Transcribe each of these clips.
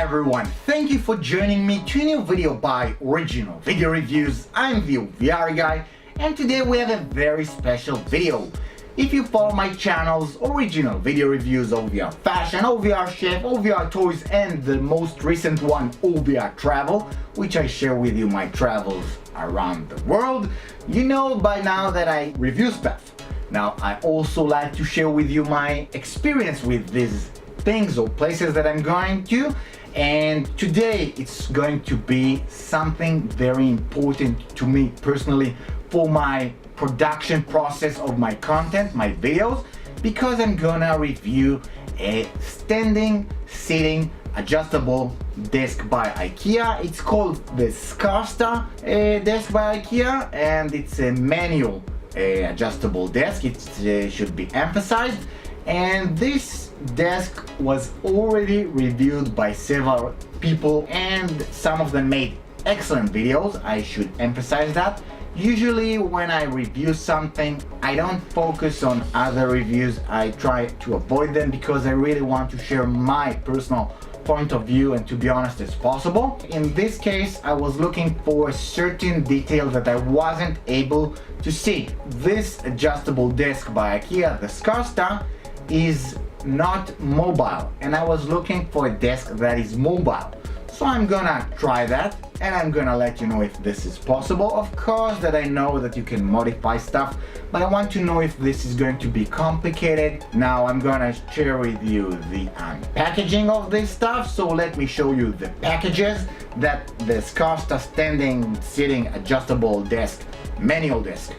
everyone, thank you for joining me to a new video by Original Video Reviews. I'm the OVR guy, and today we have a very special video. If you follow my channels, Original Video Reviews, OVR Fashion, OVR Chef, OVR Toys, and the most recent one, OVR Travel, which I share with you my travels around the world, you know by now that I review stuff. Now, I also like to share with you my experience with these things or places that I'm going to, and today it's going to be something very important to me personally for my production process of my content, my videos, because I'm gonna review a standing, sitting, adjustable desk by IKEA. It's called the SKARSTA Desk by IKEA, and it's a manual adjustable desk. It should be emphasized. And this desk was already reviewed by several people, and some of them made excellent videos. I should emphasize that. Usually when I review something, I don't focus on other reviews. I try to avoid them because I really want to share my personal point of view and to be honest as possible. In this case, I was looking for certain details that I wasn't able to see. This adjustable desk by IKEA, the SKARSTA, is not mobile, and I was looking for a desk that is mobile. So I'm gonna try that, and I'm gonna let you know if this is possible. Of course that I know that you can modify stuff, but I want to know if this is going to be complicated. Now I'm gonna share with you the unpackaging of this stuff, so let me show you the packages that the SKARSTA standing, sitting, adjustable desk, manual desk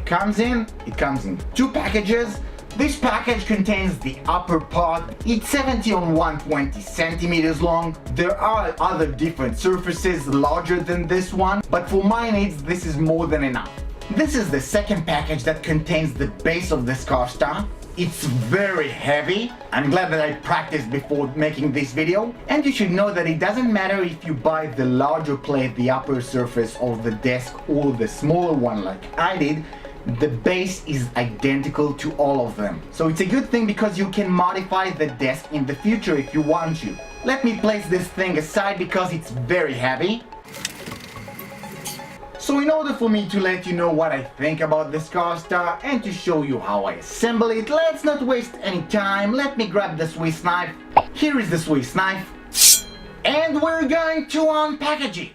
comes in. It comes in two packages. This package contains the upper part. It's 70 on 120 centimeters long. There are other different surfaces larger than this one, but for my needs this is more than enough. This is the second package that contains the base of the SKARSTA. It's very heavy. I'm glad that I practiced before making this video. And you should know that it doesn't matter if you buy the larger plate, the upper surface of the desk, or the smaller one like I did. The base is identical to all of them. So it's a good thing because you can modify the desk in the future if you want to. Let me place this thing aside because it's very heavy. So in order for me to let you know what I think about the SKARSTA and to show you how I assemble it, let's not waste any time. Let me grab the Swiss knife. Here is the Swiss knife. And we're going to unpackage it.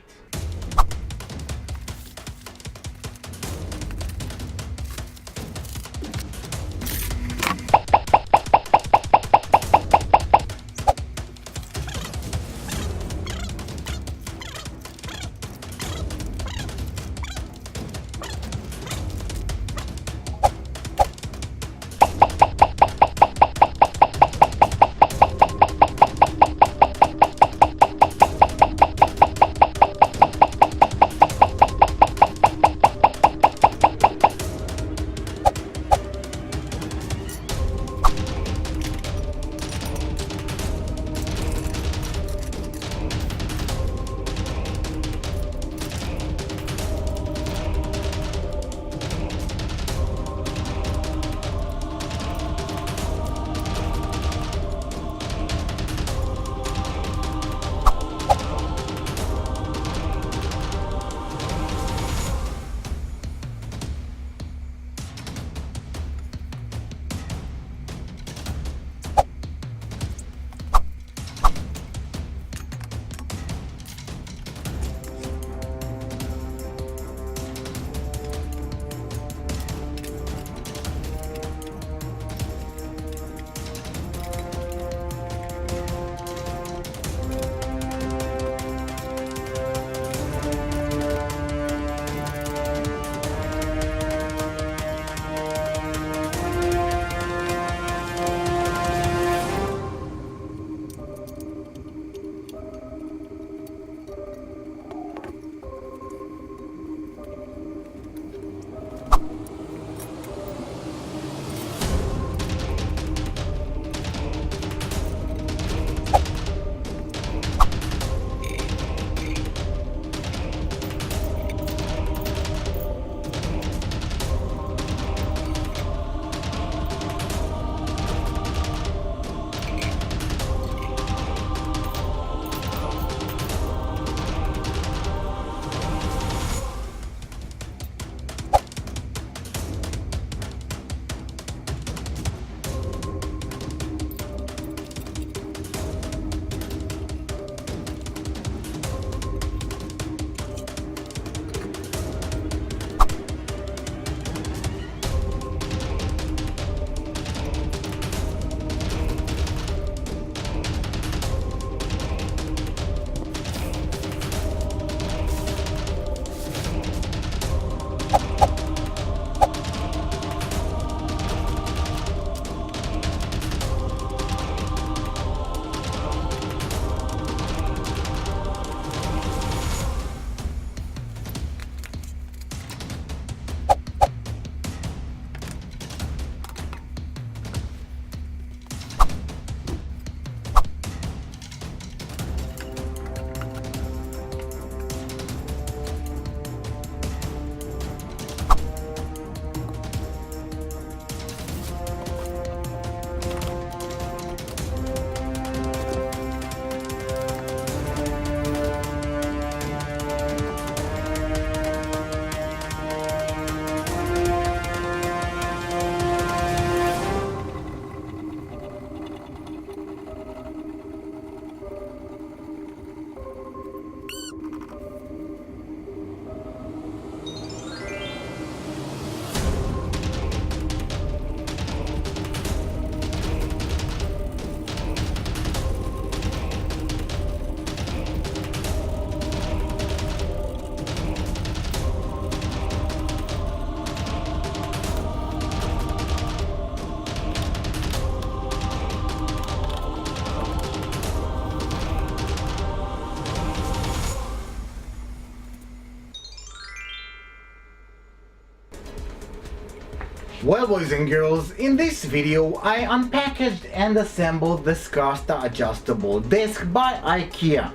Well, boys and girls, in this video I unpackaged and assembled the SKARSTA adjustable desk by IKEA.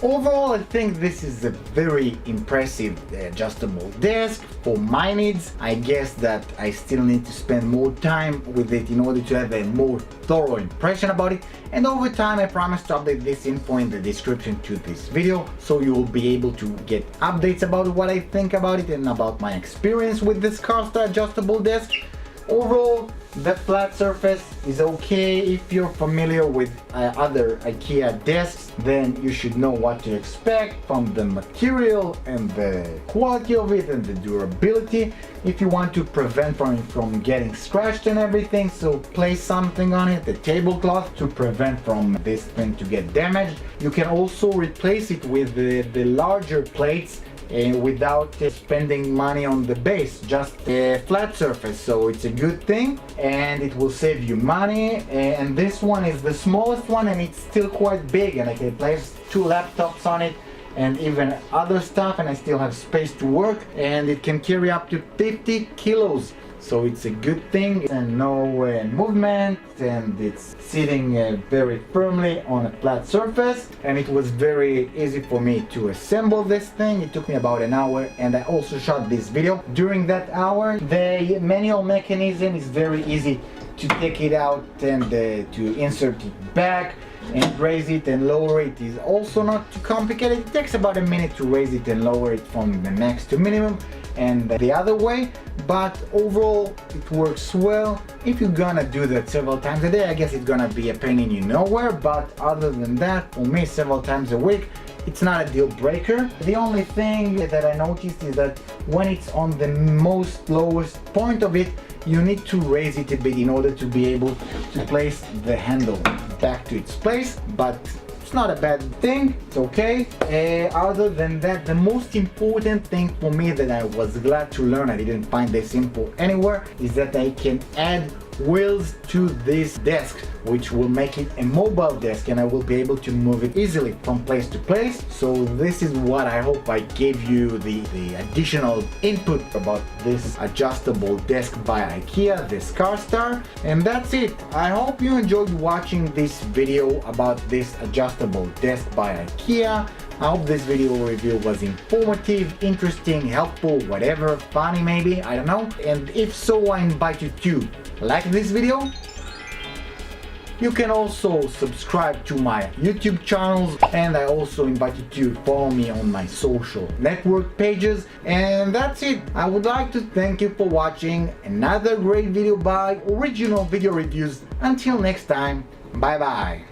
Overall, I think this is a very impressive adjustable desk for my needs. I guess that I still need to spend more time with it in order to have a more thorough impression about it, and over time I promise to update this info in the description to this video, so you will be able to get updates about what I think about it and about my experience with this SKARSTA adjustable desk. Overall, the flat surface is okay. If you're familiar with other IKEA desks, then you should know what to expect from the material and the quality of it and the durability. If you want to prevent from getting scratched and everything, so place something on it, a tablecloth, to prevent from this thing to get damaged. You can also replace it with the larger plates without spending money on the base, just a flat surface, so it's a good thing and it will save you money. And this one is the smallest one and it's still quite big, and I can place 2 laptops on it and even other stuff, and I still have space to work, and it can carry up to 50 kilos. So it's a good thing, and no movement, and it's sitting very firmly on a flat surface, and it was very easy for me to assemble this thing. It took me about an hour, and I also shot this video during that hour. The manual mechanism is very easy to take it out and to insert it back, and raise it and lower it is also not too complicated. It takes about a minute to raise it and lower it from the max to minimum and the other way, but overall it works well. If you're gonna do that several times a day, I guess it's gonna be a pain in you nowhere, but other than that, for me, several times a week, it's not a deal breaker. The only thing that I noticed is that when it's on the most lowest point of it, you need to raise it a bit in order to be able to place the handle back to its place, but it's not a bad thing, it's okay. Other than that, the most important thing for me that I was glad to learn, I didn't find this info anywhere, is that I can add wheels to this desk, which will make it a mobile desk, and I will be able to move it easily from place to place. So this is what I hope I gave you the additional input about this adjustable desk by IKEA, the SKARSTA, and that's it. I hope you enjoyed watching this video about this adjustable desk by IKEA. I hope this video review was informative, interesting, helpful, whatever, funny maybe, I don't know. And if so, I invite you to like this video. You can also subscribe to my YouTube channels, and I also invite you to follow me on my social network pages. And that's it. I would like to thank you for watching another great video by Original Video Reviews. Until next time, bye bye.